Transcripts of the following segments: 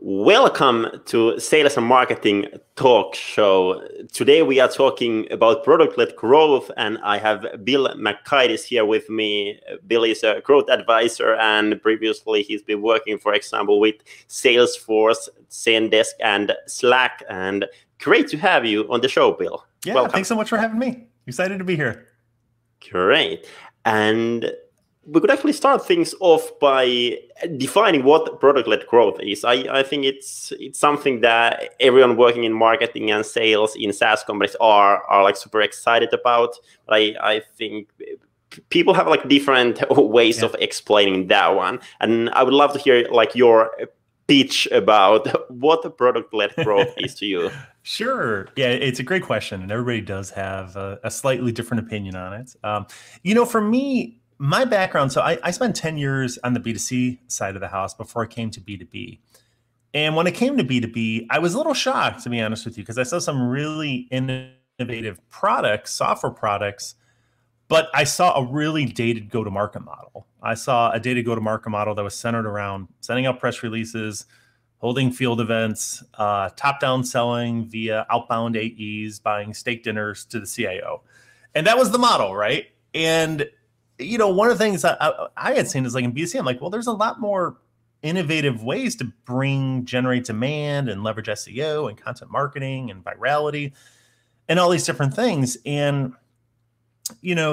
Welcome to Sales and Marketing Talk Show. Today we are talking about product-led growth, and I have Bill Macaitis here with me. Bill is a growth advisor, and previously he's been working, for example, with Salesforce, Zendesk, and Slack. And great to have you on the show, Bill. Yeah, welcome. Thanks so much for having me. Excited to be here. Great. And we could actually start things off by defining what product-led growth is. I think it's something that everyone working in marketing and sales in SaaS companies are like super excited about. But I think people have like different ways of explaining that one. And I would love to hear like your pitch about what product-led growth is to you. Sure. Yeah, it's a great question. And everybody does have a slightly different opinion on it. For me, my background, so I spent 10 years on the B2C side of the house before I came to B2B. And when I came to B2B, I was a little shocked, to be honest with you, because I saw some really innovative products, software products, but I saw a really dated go-to-market model. I saw a dated go-to-market model that was centered around sending out press releases, holding field events, top-down selling via outbound AEs, buying steak dinners to the CIO. And that was the model, right? And one of the things I had seen is like in B2C, I'm like, well, there's a lot more innovative ways to generate demand and leverage SEO and content marketing and virality and all these different things. And,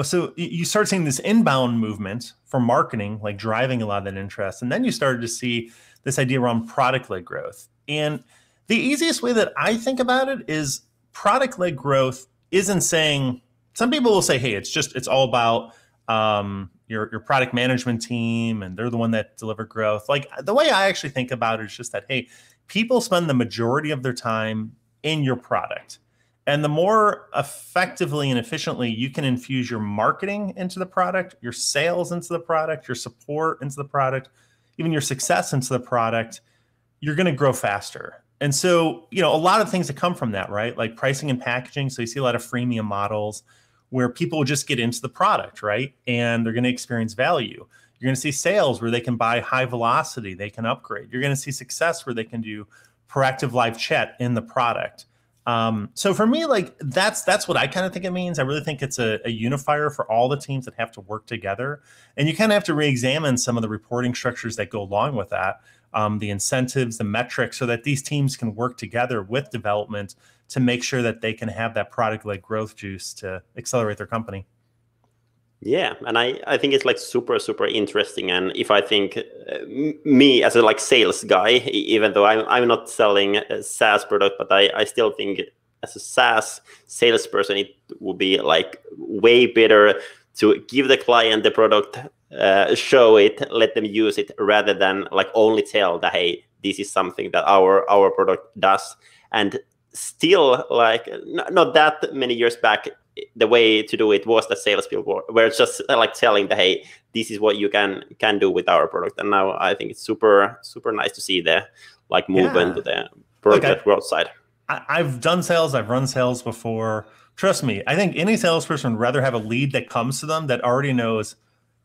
so you start seeing this inbound movement from marketing, like driving a lot of that interest. And then you started to see this idea around product-led growth. And the easiest way that I think about it is product-led growth isn't saying, some people will say, hey, it's all about your product management team, and they're the one that deliver growth. Like the way I actually think about it is just that, hey, people spend the majority of their time in your product. And the more effectively and efficiently you can infuse your marketing into the product, your sales into the product, your support into the product, even your success into the product, you're going to grow faster. And so, a lot of things that come from that, right? Like pricing and packaging. So you see a lot of freemium models where people just get into the product, right? And they're going to experience value. You're going to see sales where they can buy high velocity, they can upgrade. You're going to see success where they can do proactive live chat in the product. So for me, like that's what I kind of think it means. I really think it's a unifier for all the teams that have to work together. And you kind of have to re-examine some of the reporting structures that go along with that, the incentives, the metrics, so that these teams can work together with development to make sure that they can have that product-led growth juice to accelerate their company. Yeah, and I think it's like super, super interesting. And if I think me as a like sales guy, even though I'm not selling a SaaS product, but I still think as a SaaS salesperson, it would be like way better to give the client the product, show it, let them use it, rather than like only tell that, hey, this is something that our product does. And still, like not that many years back, the way to do it was that salespeople were just like telling that, hey, this is what you can do with our product. And now I think it's super, super nice to see the like movement to the product growth side. I've done sales. I've run sales before. Trust me, I think any salesperson would rather have a lead that comes to them that already knows,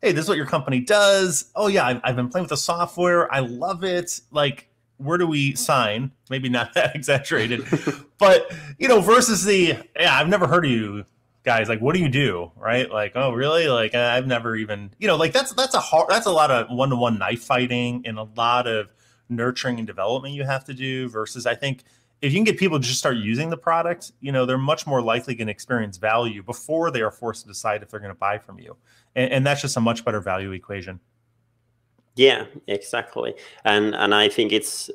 hey, this is what your company does. Oh yeah, I've been playing with the software. I love it. Like, where do we sign? Maybe not that exaggerated, but versus I've never heard of you guys. Like, what do you do? Right? Like, oh, really? Like, I've never even, like that's a lot of one-to-one knife fighting and a lot of nurturing and development you have to do. Versus, I think if you can get people to just start using the product, they're much more likely going to experience value before they are forced to decide if they're going to buy from you, and that's just a much better value equation. Yeah, exactly. And I think it's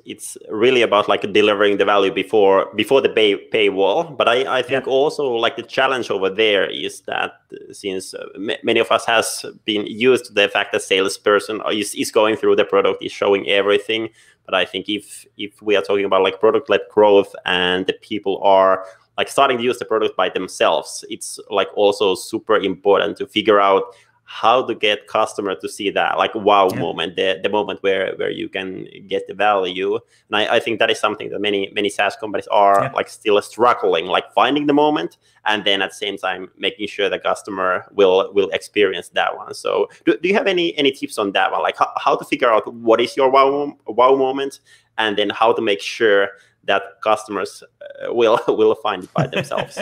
really about like delivering the value before the paywall. But I think also like the challenge over there is that since many of us has been used to the fact that salesperson is going through the product, is showing everything. But I think if we are talking about like product-led growth and the people are like starting to use the product by themselves, it's like also super important to figure out how to get customer to see that like wow moment, the moment where you can get the value. And I think that is something that many SaaS companies are like still struggling, like finding the moment, and then at the same time making sure the customer will experience that one. So do you have any tips on that one, like how to figure out what is your wow moment, and then how to make sure that customers will find it by themselves?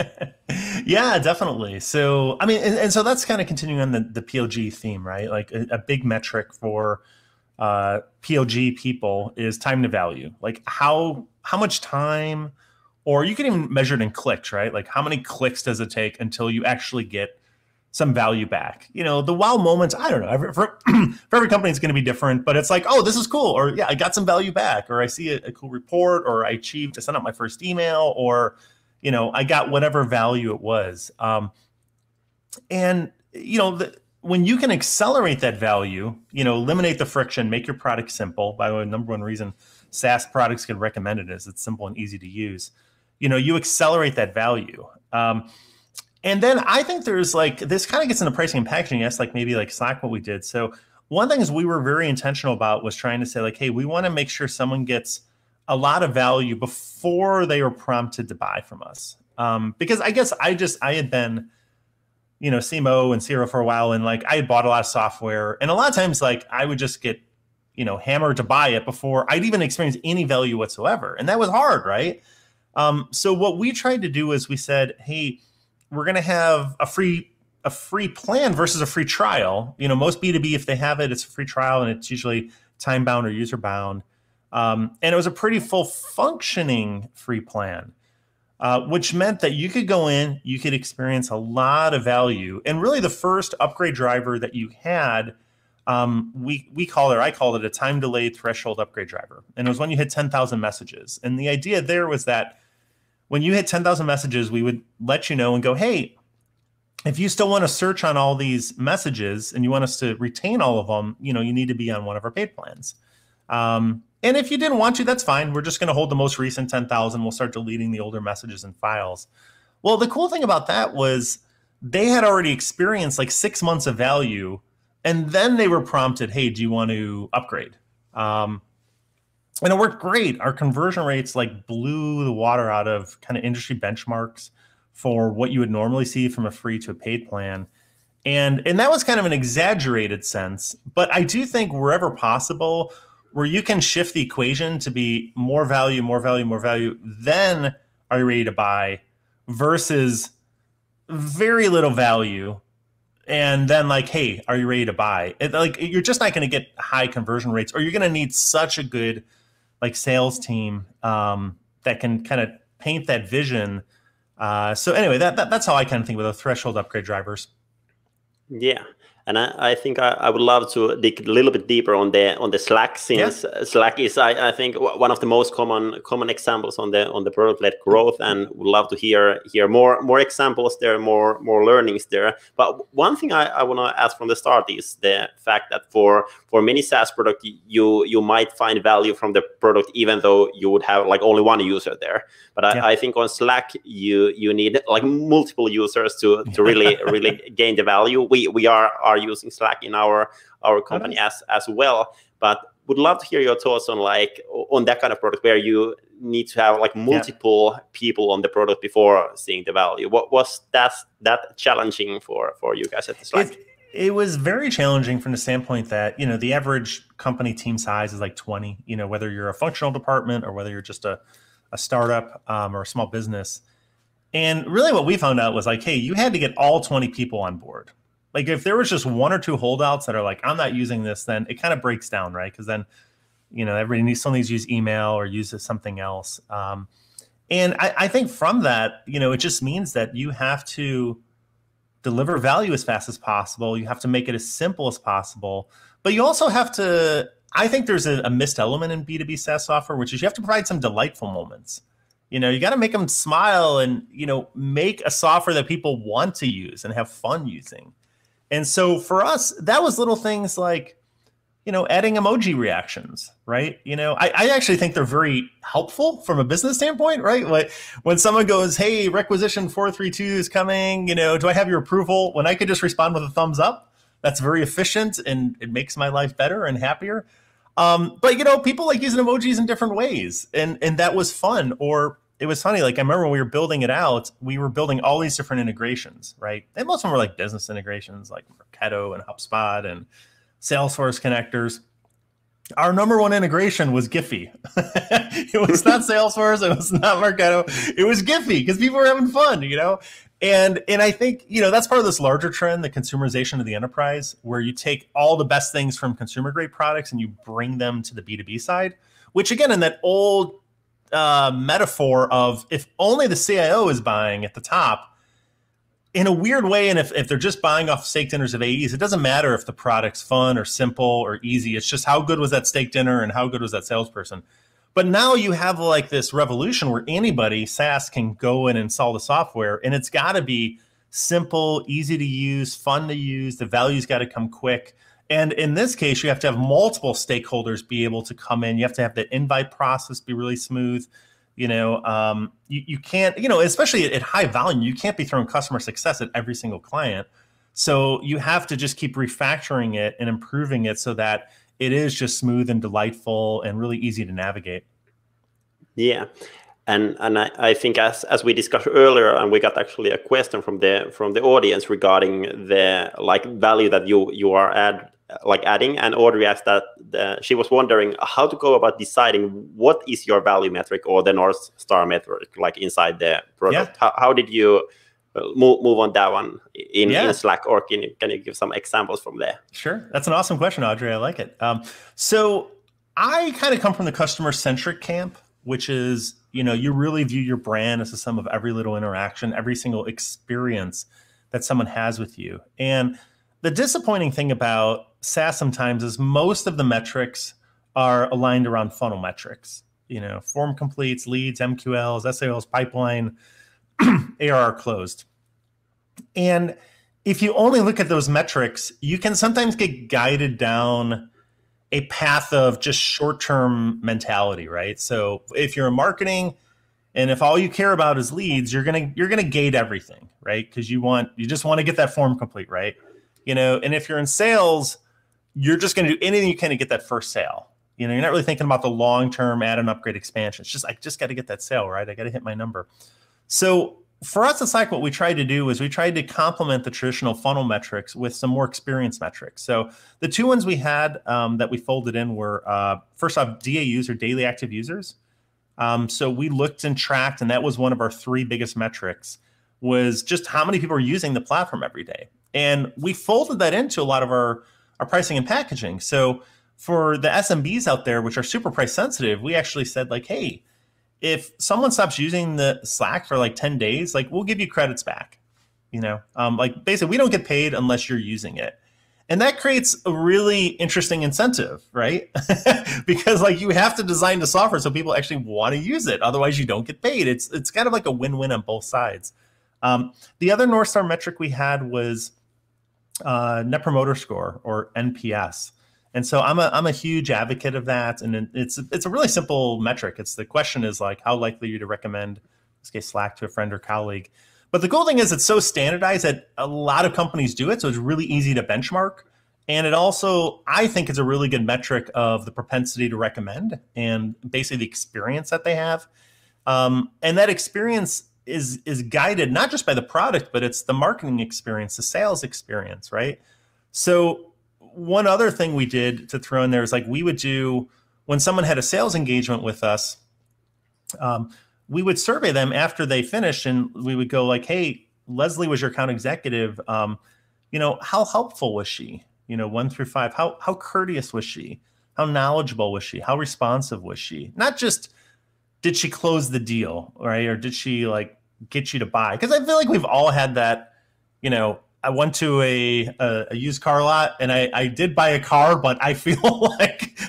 Yeah, definitely. So, I mean, and so that's kind of continuing on the PLG theme, right? Like a big metric for PLG people is time to value. Like how much time, or you can even measure it in clicks, right? Like how many clicks does it take until you actually get some value back? You know, the wow moments, I don't know, for every company it's going to be different, but it's like, oh, this is cool. Or yeah, I got some value back, or I see a cool report, or I sent out my first email, or, you know, I got whatever value it was. And, you know, when you can accelerate that value, you know, eliminate the friction, make your product simple. By the way, number one reason SaaS products get recommended is it's simple and easy to use. You know, you accelerate that value. And then I think there's like, this kind of gets into pricing and packaging. Yes, like maybe like Slack, what we did. So one thing is we were very intentional about was trying to say like, hey, we want to make sure someone gets a lot of value before they were prompted to buy from us. Because I guess I had been, you know, CMO and CRO for a while, and like I had bought a lot of software, and a lot of times like I would just get, you know, hammered to buy it before I'd even experience any value whatsoever. And that was hard, right? So what we tried to do is we said, hey, we're going to have a free plan versus a free trial. You know, most B2B, if they have it, it's a free trial, and it's usually time bound or user bound. And it was a pretty full functioning free plan, which meant that you could go in, you could experience a lot of value. And really the first upgrade driver that you had, I called it a time delayed threshold upgrade driver. And it was when you hit 10,000 messages. And the idea there was that when you hit 10,000 messages, we would let you know and go, hey, if you still want to search on all these messages and you want us to retain all of them, you know, you need to be on one of our paid plans. And if you didn't want to, that's fine. We're just going to hold the most recent 10,000. We'll start deleting the older messages and files. Well, the cool thing about that was they had already experienced like 6 months of value, and then they were prompted, hey, do you want to upgrade? And it worked great. Our conversion rates like blew the water out of kind of industry benchmarks for what you would normally see from a free to a paid plan. And that was kind of an exaggerated sense, but I do think wherever possible, where you can shift the equation to be more value, then are you ready to buy, versus very little value and then like, hey, are you ready to buy? Like you're just not going to get high conversion rates, or you're going to need such a good like sales team that can kind of paint that vision. So anyway, that's how I kind of think with the threshold upgrade drivers. Yeah. And I think I would love to dig a little bit deeper on the Slack, since Slack is I think one of the most common examples on the product-led growth, and would love to hear more examples there, more learnings there. But one thing I want to ask from the start is the fact that for many SaaS product, you might find value from the product even though you would have like only one user there. But I think on Slack you need like multiple users to really gain the value. We are using Slack in our company as well, but would love to hear your thoughts on that kind of product where you need to have like multiple people on the product before seeing the value. What was that challenging for you guys at the Slack? It was very challenging from the standpoint that, you know, the average company team size is like 20, you know, whether you're a functional department or whether you're just a startup or a small business. And really what we found out was like, hey, you had to get all 20 people on board. Like if there was just one or two holdouts that are like, I'm not using this, then it kind of breaks down, right? Because then, you know, everybody still needs to use email or use something else. And I think from that, you know, it just means that you have to deliver value as fast as possible. You have to make it as simple as possible. But you also have to, I think there's a missed element in B2B SaaS software, which is you have to provide some delightful moments. You know, you got to make them smile and, you know, make a software that people want to use and have fun using. And so for us, that was little things like, you know, adding emoji reactions, right? You know, I actually think they're very helpful from a business standpoint, right? Like when someone goes, hey, requisition 432 is coming, you know, do I have your approval? When I could just respond with a thumbs up, That's very efficient, and it makes my life better and happier. But people like using emojis in different ways, and that was fun. Or it was funny. Like I remember when we were building it out, we were building all these different integrations, right? And most of them were like business integrations, like Marketo and HubSpot and Salesforce connectors. Our number one integration was Giphy. It was not Salesforce. It was not Marketo. It was Giphy because people were having fun, And I think, that's part of this larger trend, the consumerization of the enterprise, where you take all the best things from consumer grade products and you bring them to the B2B side, which again, in that old metaphor of if only the CIO is buying at the top, in a weird way, and if they're just buying off steak dinners of AEs, it doesn't matter if the product's fun or simple or easy. It's just how good was that steak dinner and how good was that salesperson. But now you have like this revolution where anybody, SaaS, can go in and install the software, and it's got to be simple, easy to use, fun to use. The value's got to come quick. And in this case, you have to have multiple stakeholders be able to come in. You have to have the invite process be really smooth. You can't, especially at high volume, you can't be throwing customer success at every single client. So you have to just keep refactoring it and improving it so that it is just smooth and delightful and really easy to navigate. Yeah. And I think as we discussed earlier, and we got actually a question from the audience regarding the value that you are adding, and Audrey asked that she was wondering how to go about deciding what is your value metric or the North Star metric inside the product. Yeah. How did you move on that one in Slack, or can you give some examples from there? Sure, that's an awesome question, Audrey. I like it. So I kind of come from the customer centric camp, which is you really view your brand as the sum of every little interaction, every single experience that someone has with you. And the disappointing thing about SaaS sometimes is most of the metrics are aligned around funnel metrics. Form completes, leads, MQLs, SALs, pipeline, ARR closed. And if you only look at those metrics, you can sometimes get guided down a path of just short-term mentality, right? So if you're in marketing and if all you care about is leads, you're gonna gate everything, right? Because you just want to get that form complete, right? And if you're in sales, you're just going to do anything you can to get that first sale. You're not really thinking about the long-term add and upgrade expansion. It's just, I just got to get that sale, right? I got to hit my number. So for us at Slack, what we tried to do is we tried to complement the traditional funnel metrics with some more experience metrics. So the two ones we had that we folded in were, first off, DAUs, or daily active users. So we looked and tracked, and that was one of our three biggest metrics, was just how many people are using the platform every day. And we folded that into a lot of our pricing and packaging. So for the SMBs out there, which are super price sensitive, we actually said hey, if someone stops using the Slack for 10 days, we'll give you credits back. Basically we don't get paid unless you're using it. And that creates a really interesting incentive, right? Because you have to design the software so people actually want to use it. Otherwise you don't get paid. It's kind of like a win-win on both sides. The other North Star metric we had was Net Promoter Score, or NPS. And so I'm a huge advocate of that. And it's a really simple metric. The question is how likely are you to recommend, in this case, Slack to a friend or colleague. But the cool thing is it's so standardized that a lot of companies do it. So it's really easy to benchmark. And it also, I think, is a really good metric of the propensity to recommend and basically the experience that they have. And that experience is guided not just by the product, but it's the marketing experience, the sales experience, right? So one other thing we did to throw in there is we would do, when someone had a sales engagement with us, we would survey them after they finished, and we would go hey, Leslie was your account executive. How helpful was she? 1 through 5. How courteous was she? How knowledgeable was she? How responsive was she? Not just did she close the deal, right? Or did she get you to buy? Because I feel we've all had that. I went to a used car lot and I did buy a car, but I feel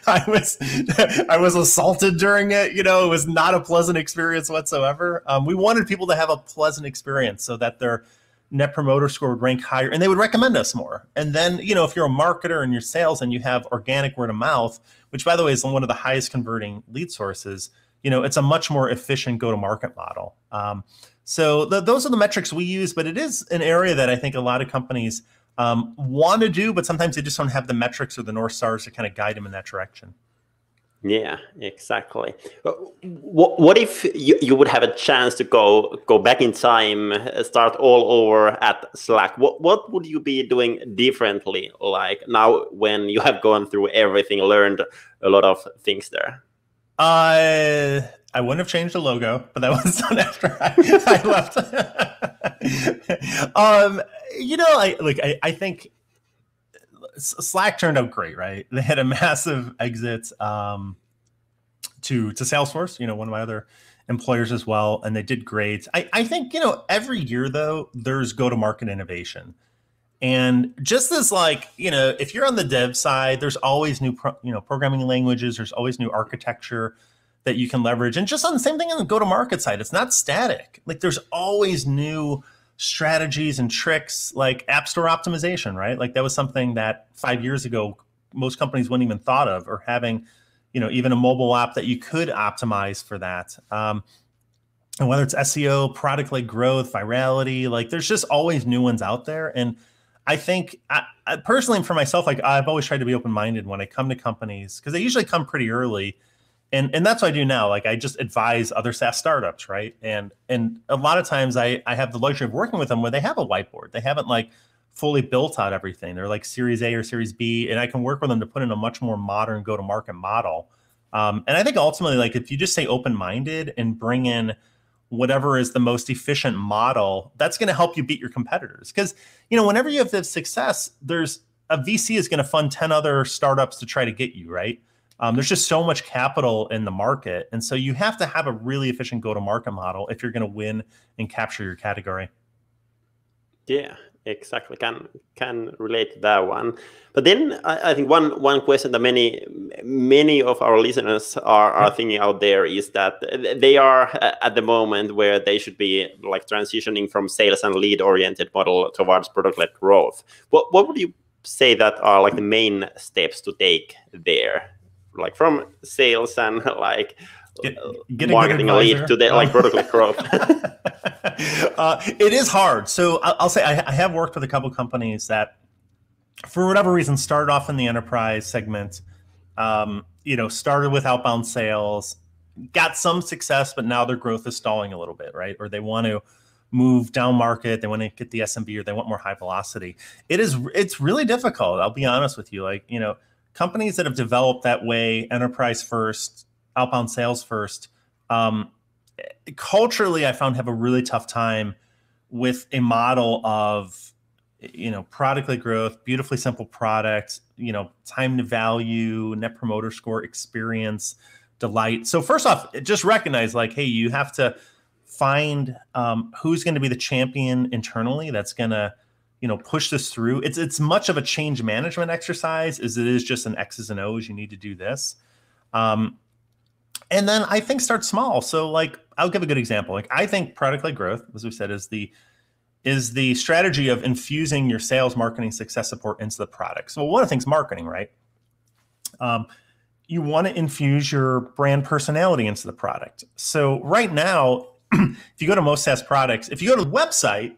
I was assaulted during it. It was not a pleasant experience whatsoever. We wanted people to have a pleasant experience so that their Net Promoter Score would rank higher and they would recommend us more. And then, if you're a marketer and you're sales and you have organic word of mouth, which by the way is one of the highest converting lead sources, it's a much more efficient go-to-market model. So those are the metrics we use, but it is an area that I think a lot of companies want to do, but sometimes they just don't have the metrics or the North Stars to kind of guide them in that direction. Yeah, exactly. What if you would have a chance to go back in time, start all over at Slack? What would you be doing differently, like now when you have gone through everything, learned a lot of things there? I wouldn't have changed the logo, but that was done after I left. I think Slack turned out great, right? They had a massive exit to Salesforce, one of my other employers as well, and they did great. I think, every year though, there's go-to-market innovation. And just as if you're on the dev side, there's always new, programming languages, there's always new architecture that you can leverage. And just on the same thing on the go-to-market side, it's not static. Like there's always new strategies and tricks, like app store optimization, right? Like that was something that 5 years ago, most companies wouldn't even thought of, or having, even a mobile app that you could optimize for that. And whether it's SEO, product-led growth, virality, like there's just always new ones out there. And I think I personally, for myself, like I've always tried to be open-minded when I come to companies, because they usually come pretty early. And that's what I do now. Like I just advise other SaaS startups, right? And a lot of times I have the luxury of working with them where they have a whiteboard. They haven't like fully built out everything. They're like Series A or Series B, and I can work with them to put in a much more modern go-to-market model. And I think ultimately, like if you just stay open-minded and bring in whatever is the most efficient model, that's going to help you beat your competitors. Because, whenever you have this success, there's a VC is going to fund 10 other startups to try to get you, right? There's just so much capital in the market. And so you have to have a really efficient go-to-market model if you're going to win and capture your category. Yeah, exactly. Can relate to that one. But then I think one question that many of our listeners are thinking out there is that they are at the moment where they should be like transitioning from sales and lead-oriented model towards product-led growth. What would you say that are like the main steps to take there? Like from sales and like marketing a lead to the like product growth. It is hard. So I'll say I have worked with a couple companies that, for whatever reason, started off in the enterprise segment. Started with outbound sales, got some success, but now their growth is stalling a little bit, right? Or they want to move down market, they want to get the SMB, or they want more high velocity. It's really difficult. I'll be honest with you. Like, companies that have developed that way, enterprise first, outbound sales first, culturally, I found have a really tough time with a model of, product-led growth, beautifully simple products, time to value, net promoter score, experience, delight. So first off, just recognize like, hey, you have to find who's going to be the champion internally that's going to push this through. It's much of a change management exercise as it is just an X's and O's. You need to do this. And then I think start small. So like, I'll give a good example. Like I think product-led growth, as we said, is the strategy of infusing your sales, marketing, success support into the product. So one of the things, marketing, right? You want to infuse your brand personality into the product. So right now, if you go to most SaaS products, if you go to the website,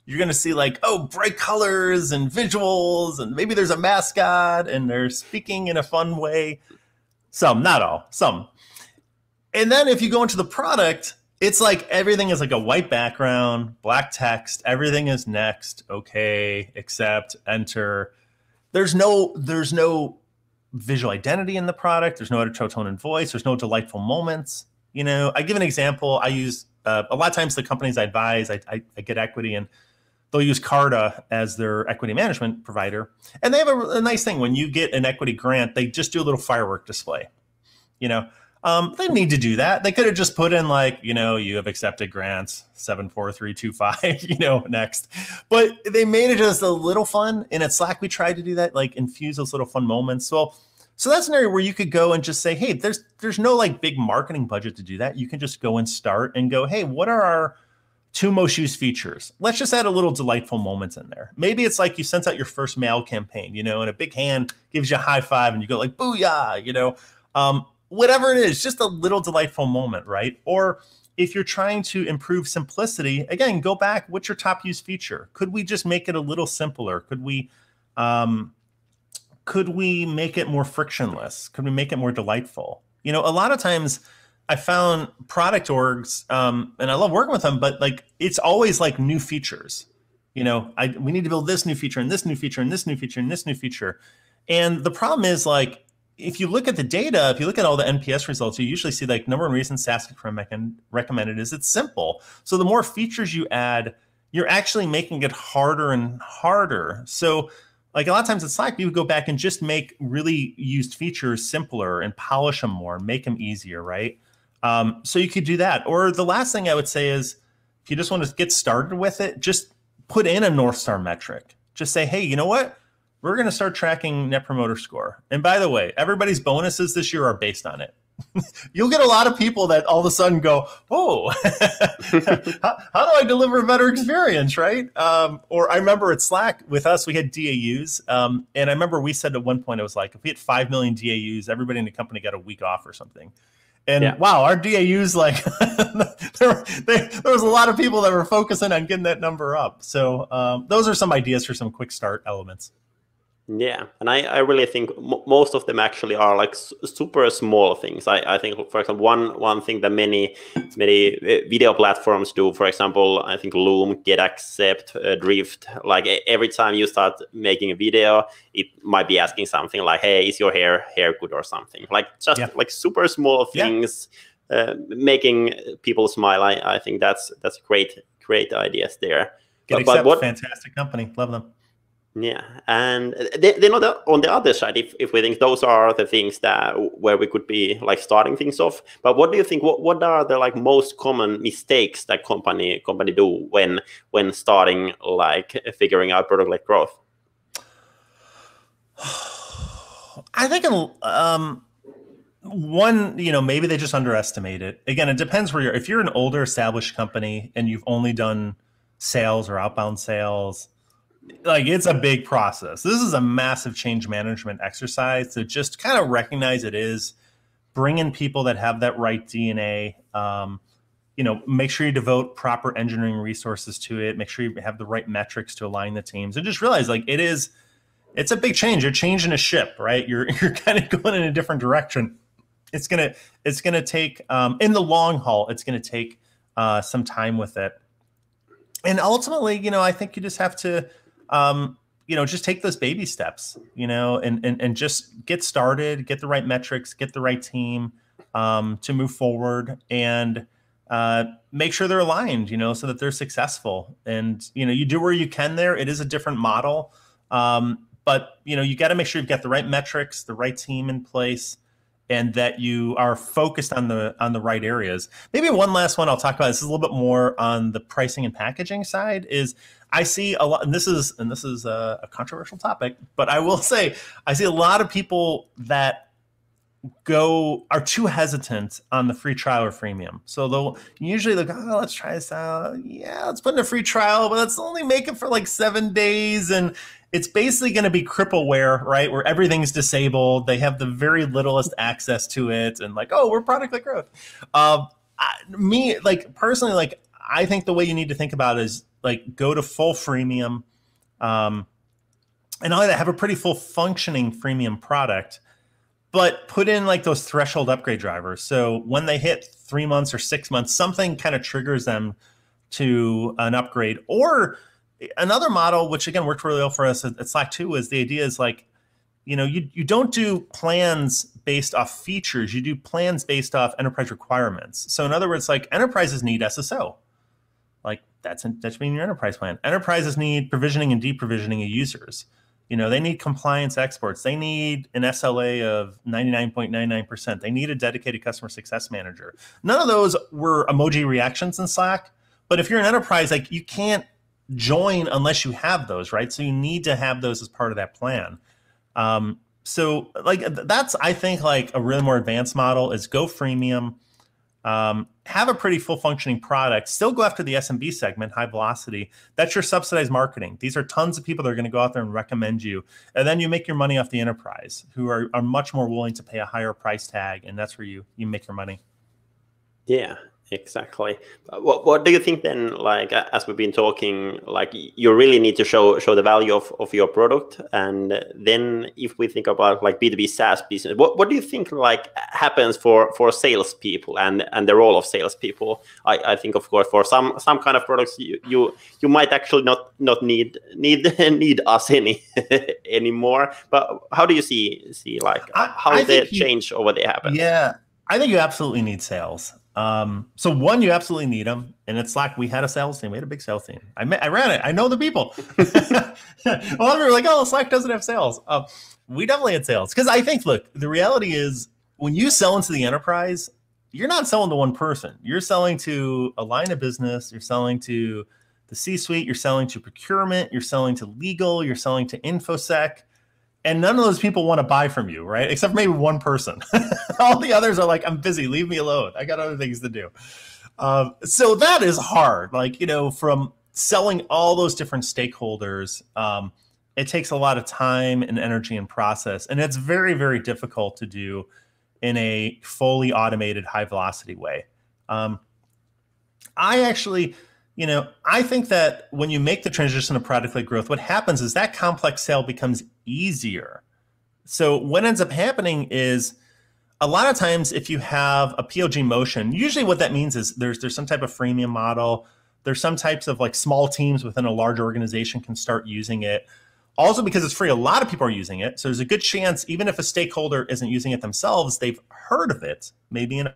you're going to see like, bright colors and visuals, and maybe there's a mascot and they're speaking in a fun way. Some, not all, some. And then if you go into the product, it's like everything is like a white background, black text, everything is next, okay, accept, enter. There's no visual identity in the product. There's no editorial tone and voice. There's no delightful moments. I give an example. I use a lot of times the companies I advise, I get equity, and they'll use Carta as their equity management provider. And they have a nice thing. When you get an equity grant, they just do a little firework display. They didn't need to do that. They could have just put in like, you have accepted grants, 74325, next. But they made it just a little fun. And at Slack, we tried to do that, like infuse those little fun moments. So that's an area where you could go and just say, hey, there's no like big marketing budget to do that. You can just go and start and go, hey, what are our 2 most used features? Let's just add a little delightful moments in there. Maybe it's like you sent out your first mail campaign, and a big hand gives you a high five and you go like, booyah, whatever it is, just a little delightful moment, right? Or if you're trying to improve simplicity, again, go back, what's your top used feature? Could we just make it a little simpler? Could we make it more frictionless? Could we make it more delightful? A lot of times I found product orgs, and I love working with them, but like, it's always like new features. We need to build this new feature and this new feature and this new feature and this new feature. And the problem is, like, if you look at the data, if you look at all the NPS results, you usually see like number one reason SaaS recommended is it's simple. So the more features you add, you're actually making it harder and harder. So like a lot of times at Slack, we would go back and just make really used features simpler and polish them more, make them easier, right? So you could do that. Or the last thing I would say is, if you just want to get started with it, just put in a North Star metric. Just say, hey, you know what? We're going to start tracking Net Promoter Score. And by the way, everybody's bonuses this year are based on it. You'll get a lot of people that all of a sudden go, oh, how do I deliver a better experience, right? Or I remember at Slack with us, we had DAUs. And I remember we said at one point, it was like, if we had 5 million DAUs, everybody in the company got a week off or something. And wow, our DAUs, like, there was a lot of people that were focusing on getting that number up. So those are some ideas for some quick start elements. Yeah, and I really think most of them actually are like super small things. I think, for example, one thing that many video platforms do, for example, I think Loom, GetAccept, Drift, like every time you start making a video, it might be asking something like, hey, is your hair good or something? Like just like super small things, making people smile. I think that's great ideas there. GetAccept, fantastic company, love them. Yeah, and then on the other side, if we think those are the things where we could be like starting things off, but what do you think? What are the like most common mistakes that company do when starting like figuring out product-led growth? I think one, maybe they just underestimate it. Again, it depends where if you're an older established company and you've only done sales or outbound sales, like it's a big process. This is a massive change management exercise to just kind of recognize it is, bring in people that have that right DNA, make sure you devote proper engineering resources to it, make sure you have the right metrics to align the teams, and just realize like it's a big change. You're changing a ship, right? You're kind of going in a different direction. It's gonna take in the long haul, it's gonna take some time with it. And ultimately, I think you just have to just take those baby steps, and just get started, get the right metrics, get the right team to move forward, and make sure they're aligned, so that they're successful. And, you do where you can there. It is a different model. But, you got to make sure you've got the right metrics, the right team in place, and that you are focused on the right areas. Maybe one last one I'll talk about, this is a little bit more on the pricing and packaging side, is I see a lot, and this is a controversial topic, but I will say I see a lot of people that are too hesitant on the free trial or freemium. So they'll usually look, let's try this out. Yeah, let's put in a free trial, but let's only make it for like 7 days. And it's basically going to be crippleware, right? Where everything's disabled. They have the very littlest access to it. And like, we're product-led growth. Personally, I think the way you need to think about it is like, go to full freemium. And not only that, have a pretty full functioning freemium product, but put in like those threshold upgrade drivers. So when they hit 3 months or 6 months, something kind of triggers them to an upgrade. Or another model, which again worked really well for us at Slack too, is the idea is like, you don't do plans based off features. You do plans based off enterprise requirements. So in other words, like enterprises need SSO. Like that should be in your enterprise plan. Enterprises need provisioning and deprovisioning of users. They need compliance exports. They need an SLA of 99.99%. They need a dedicated customer success manager. None of those were emoji reactions in Slack. But if you're an enterprise, like you can't join unless you have those, right? So you need to have those as part of that plan. So like that's, I think, like a really more advanced model is go freemium, have a pretty full functioning product, still go after the SMB segment, high velocity. That's your subsidized marketing. These are tons of people that are going to go out there and recommend you. And then you make your money off the enterprise, who are much more willing to pay a higher price tag. And that's where you make your money. Yeah, exactly. What do you think then? Like as we've been talking, like you really need to show the value of your product, and then if we think about like B2B SaaS business, what do you think like happens for salespeople and the role of salespeople? I think of course for some kind of products you might actually not need need us anymore. But how do you see like how I the think change over there happens? yeah, I think you absolutely need sales. So one, you absolutely need them. And at Slack, we had a sales team. We had a big sales team. I ran it. I know the people. A lot of people are like, oh, Slack doesn't have sales. We definitely had sales. Because I think, look, the reality is when you sell into the enterprise, you're not selling to one person. You're selling to a line of business. You're selling to the C-suite. You're selling to procurement. You're selling to legal. You're selling to InfoSec. And none of those people want to buy from you, right? Except maybe one person. All the others are like, I'm busy, leave me alone. I got other things to do. So that is hard. Like, from selling all those different stakeholders, it takes a lot of time and energy and process. And it's very, very difficult to do in a fully automated, high velocity way. I think that when you make the transition to product-led growth, what happens is that complex sale becomes easier. So what ends up happening is a lot of times if you have a POG motion, usually what that means is there's some type of freemium model. There's some types of like small teams within a large organization can start using it. Also because it's free, a lot of people are using it. So there's a good chance, even if a stakeholder isn't using it themselves, they've heard of it, maybe in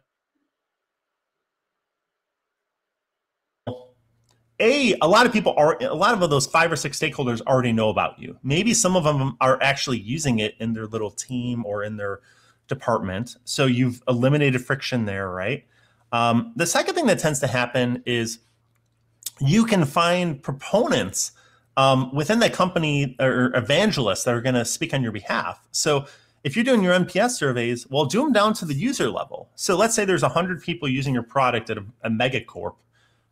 a lot of those 5 or 6 stakeholders already know about you. Maybe some of them are actually using it in their little team or in their department. So you've eliminated friction there, right? The second thing that tends to happen is you can find proponents within that company or evangelists that are going to speak on your behalf. So if you're doing your NPS surveys, well, do them down to the user level. So let's say there's 100 people using your product at a megacorp,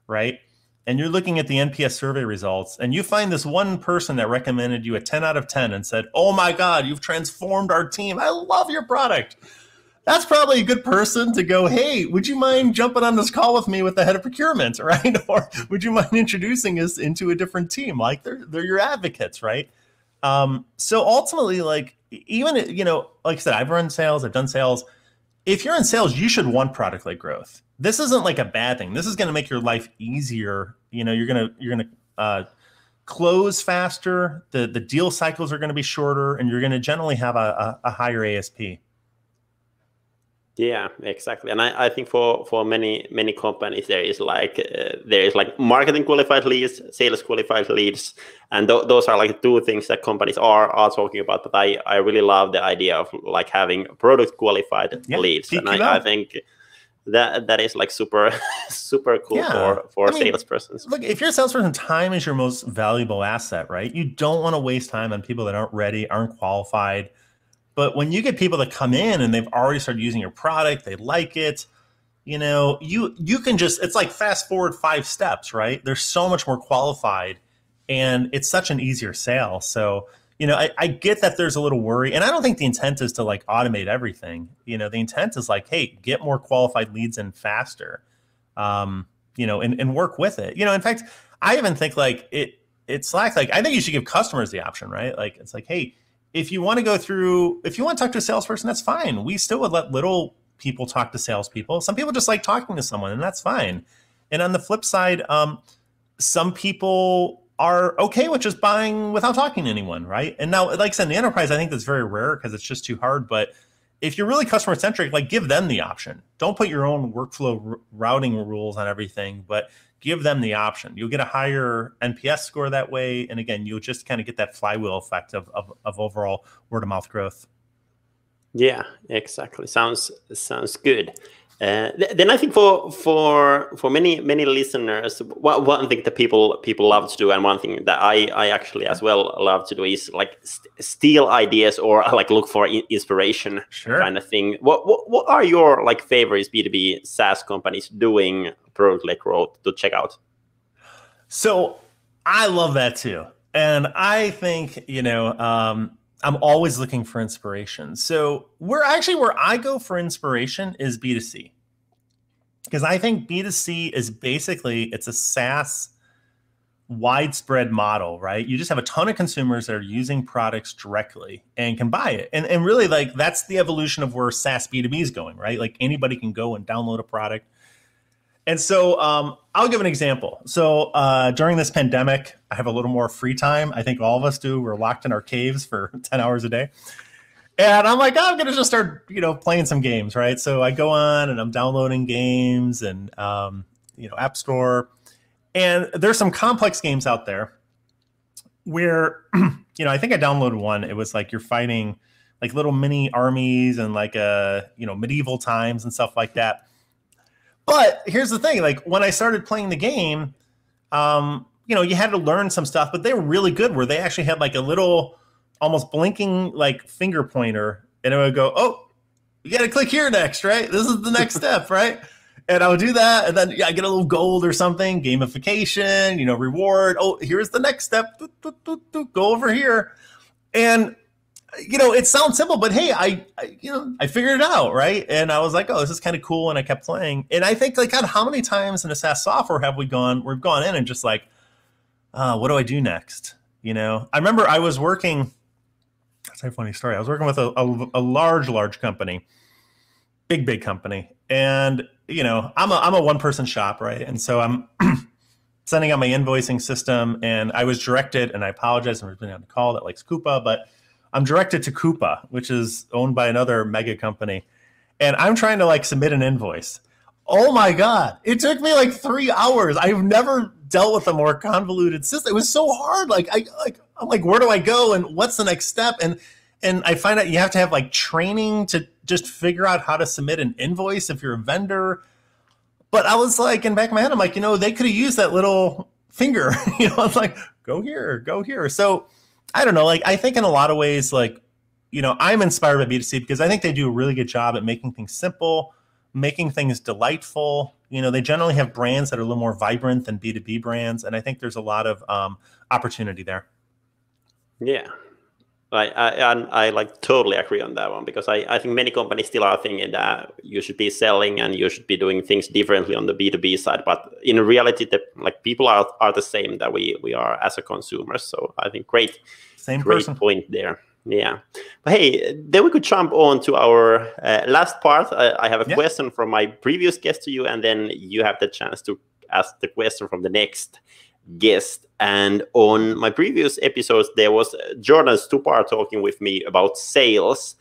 right? And you're looking at the NPS survey results, and you find this one person that recommended you a 10 out of 10 and said, oh my God, you've transformed our team. I love your product. That's probably a good person to go, hey, would you mind jumping on this call with me with the head of procurement, right? Or would you mind introducing us into a different team? Like they're your advocates, right? So ultimately, like even, like I said, I've run sales, I've done sales. If you're in sales, you should want product-led growth. This isn't like a bad thing. This is going to make your life easier. You're going to close faster. The deal cycles are going to be shorter, and you're going to generally have a higher ASP. Yeah, exactly. And I think for many companies there is like marketing qualified leads, sales qualified leads, and those are like 2 things that companies are talking about. But I really love the idea of like having product qualified leads, and I think that is like super cool for salespersons. Look, if you're a salesperson, time is your most valuable asset, right? You don't want to waste time on people that aren't ready, aren't qualified. But when you get people that come in and they've already started using your product, they like it, you can just, it's like fast forward 5 steps, right? They're so much more qualified and it's such an easier sale. So, I get that there's a little worry, and I don't think the intent is to like automate everything. The intent is like, hey, get more qualified leads in faster, and work with it. In fact, I even think like it's Slack, like I think you should give customers the option, right? Like it's like, hey, if you want to talk to a salesperson, that's fine. We still would let little people talk to salespeople. Some people just like talking to someone, and that's fine. And on the flip side, some people are okay with just buying without talking to anyone, right? And now, like I said, in the enterprise, I think that's very rare because it's just too hard. But if you're really customer centric, like give them the option. Don't put your own workflow routing rules on everything, but give them the option. You'll get a higher NPS score that way. And again, you'll just kind of get that flywheel effect of overall word of mouth growth. Yeah, exactly. Sounds good. Then I think for many listeners, one thing that people love to do, and one thing that I actually as well love to do is like steal ideas or like look for inspiration, kind of thing. What are your like favorites B2B SaaS companies doing product-led growth to check out? So I love that too, and I think I'm always looking for inspiration. So where I go for inspiration is B2C. Because I think B2C is basically, it's a SaaS widespread model, right? You just have a ton of consumers that are using products directly and can buy it. And really, like, that's the evolution of where SaaS B2B is going, right? Like, anybody can go and download a product. And so I'll give an example. So during this pandemic, I have a little more free time. I think all of us do. We're locked in our caves for 10 hours a day. And I'm like, oh, I'm going to just start, playing some games, right? So I go on and I'm downloading games and, App Store. And there's some complex games out there where, I think I downloaded one. It was like you're fighting like little mini armies and like, medieval times and stuff like that. But here's the thing, like when I started playing the game, you had to learn some stuff, but they were really good where they actually had like a little almost blinking like finger pointer, and it would go, oh, you got to click here next, right? This is the next step, right? And I would do that, and then I get a little gold or something, gamification, reward. Oh, here's the next step. Go over here. And it sounds simple, but hey, I figured it out, right? And I was like, oh, this is kind of cool, and I kept playing. And I think, like, God, how many times in a SaaS software have we've gone in and just like, what do I do next? I remember I was working. That's a funny story. I was working with a large company, big company, and I'm a one-person shop, right? And so I'm sending out my invoicing system, and I was directed, and I apologize for being on the call that likes Coupa, but I'm directed to Coupa, which is owned by another mega company. And I'm trying to like submit an invoice. Oh my God. It took me like 3 hours. I've never dealt with a more convoluted system. It was so hard. I'm like, where do I go? And what's the next step? And I find out you have to have like training to just figure out how to submit an invoice if you're a vendor. But I was like, in the back of my head, I'm like, they could have used that little finger. I was like, go here. So I don't know. Like, I think in a lot of ways, like, I'm inspired by B2C because I think they do a really good job at making things simple, making things delightful. They generally have brands that are a little more vibrant than B2B brands. And I think there's a lot of opportunity there. Yeah. I like totally agree on that one, because I think many companies still are thinking that you should be selling and you should be doing things differently on the B2B side. But in reality, people are the same that we are as a consumer. So I think great point there. Yeah. But hey, then we could jump on to our last part. I have a question from my previous guest to you, and then you have the chance to ask the question from the next guest. And on my previous episodes, there was Jordan Stupar talking with me about sales.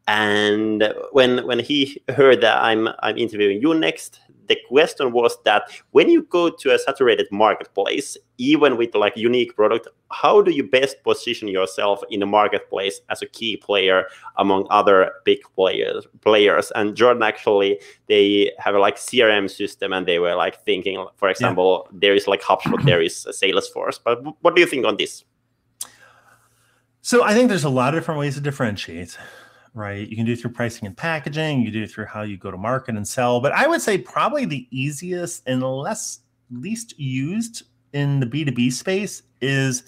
And when he heard that I'm interviewing you next, the question was that when you go to a saturated marketplace, even with like unique product, how do you best position yourself in the marketplace as a key player among other big players? And Jordan, actually, they have a like CRM system, and they were like thinking, for example, there is like HubSpot, there is Salesforce. But what do you think on this? So I think there's a lot of different ways to differentiate. Right. You can do it through pricing and packaging. You do it through how you go to market and sell. But I would say probably the easiest and least used in the B2B space is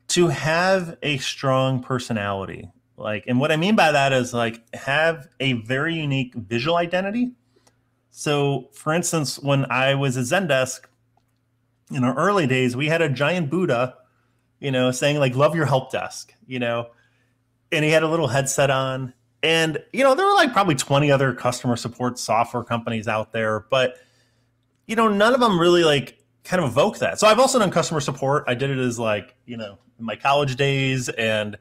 to have a strong personality. And what I mean by that is like have a very unique visual identity. So for instance, when I was at Zendesk in our early days, we had a giant Buddha, saying like, love your help desk, and he had a little headset on. And, there were like probably 20 other customer support software companies out there. But, none of them really like kind of evoke that. So I've also done customer support. I did it as like, in my college days. And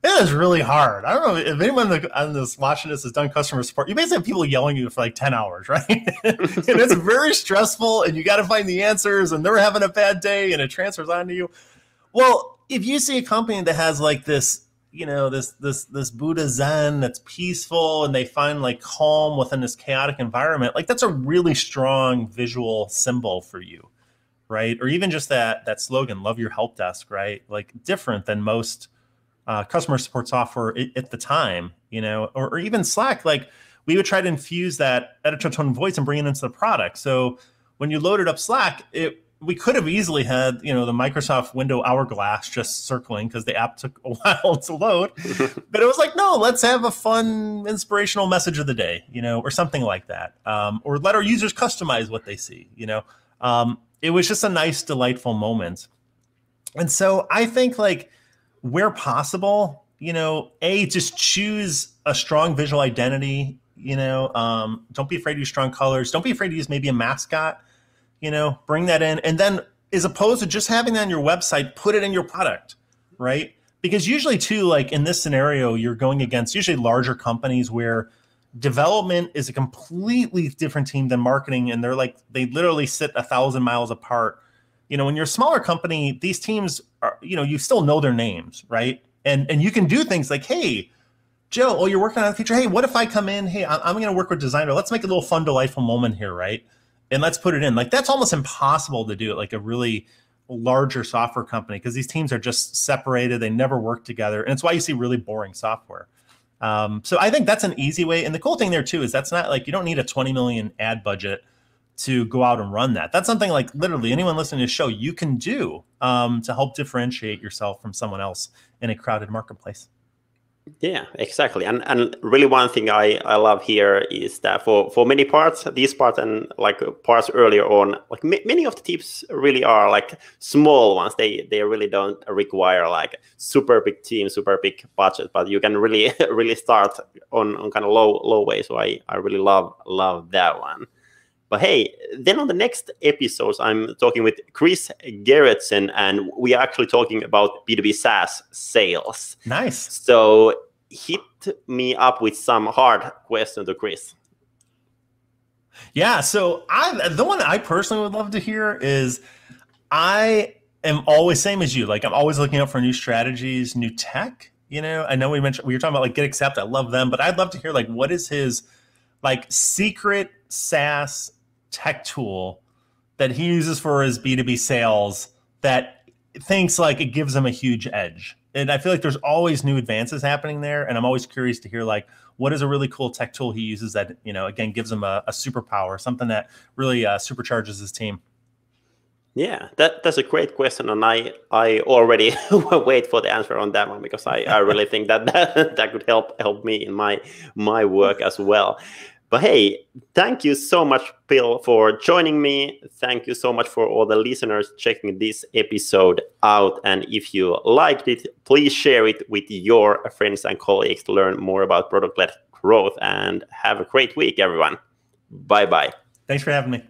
it was really hard. I don't know if anyone on this watching this has done customer support. You basically have people yelling at you for like 10 hours, right? And it's very stressful. And you got to find the answers. And they're having a bad day. And it transfers onto you. Well, if you see a company that has like this, this Buddha Zen that's peaceful, and they find like calm within this chaotic environment, like that's a really strong visual symbol for you, right? Or even just that slogan, love your help desk, right? Like different than most customer support software at the time, or even Slack. Like we would try to infuse that editorial tone of voice and bring it into the product. So when you loaded up Slack, we could have easily had, the Microsoft window hourglass just circling because the app took a while to load. But it was like, no, let's have a fun, inspirational message of the day, or something like that. Or let our users customize what they see, It was just a nice, delightful moment. And so I think, like, where possible, just choose a strong visual identity, don't be afraid to use strong colors. Don't be afraid to use maybe a mascot, bring that in. And then, as opposed to just having that on your website, put it in your product, right? Because usually too, like in this scenario, you're going against usually larger companies where development is a completely different team than marketing. And they literally sit 1,000 miles apart. When you're a smaller company, these teams are, you still know their names, right? And you can do things like, hey, Joe, you're working on a feature. Hey, what if I come in? Hey, I'm going to work with designer. Let's make a little fun, delightful moment here, right? And let's put it in. Like, that's almost impossible to do at like a really larger software company because these teams are just separated. They never work together. And it's why you see really boring software. So I think that's an easy way. And the cool thing there too is that's not like, you don't need a 20 million ad budget to go out and run that. That's something like literally anyone listening to the show, you can do to help differentiate yourself from someone else in a crowded marketplace. Yeah, exactly. And really one thing I love here is that for many parts, these parts and like parts earlier on, like many of the tips really are like small ones. They really don't require like super big team, super big budget, but you can really really start on kind of low way. So I really love that one. But hey, then on the next episodes, I'm talking with Chris Gerritsen, and we are actually talking about B2B SaaS sales. Nice. So hit me up with some hard questions to Chris. Yeah, so the one I personally would love to hear is, I am always same as you. Like, I'm always looking out for new strategies, new tech. I know we were talking about like GetAccept. I love them, but I'd love to hear like what is his like secret SaaS tech tool that he uses for his B2B sales that thinks like it gives him a huge edge. And I feel like there's always new advances happening there. And I'm always curious to hear like, what is a really cool tech tool he uses that, again, gives him a superpower, something that really supercharges his team. Yeah, that's a great question. And I already wait for the answer on that one, because I really think that could help me in my work as well. But hey, thank you so much, Bill, for joining me. Thank you so much for all the listeners checking this episode out. And if you liked it, please share it with your friends and colleagues to learn more about product-led growth. And have a great week, everyone. Bye-bye. Thanks for having me.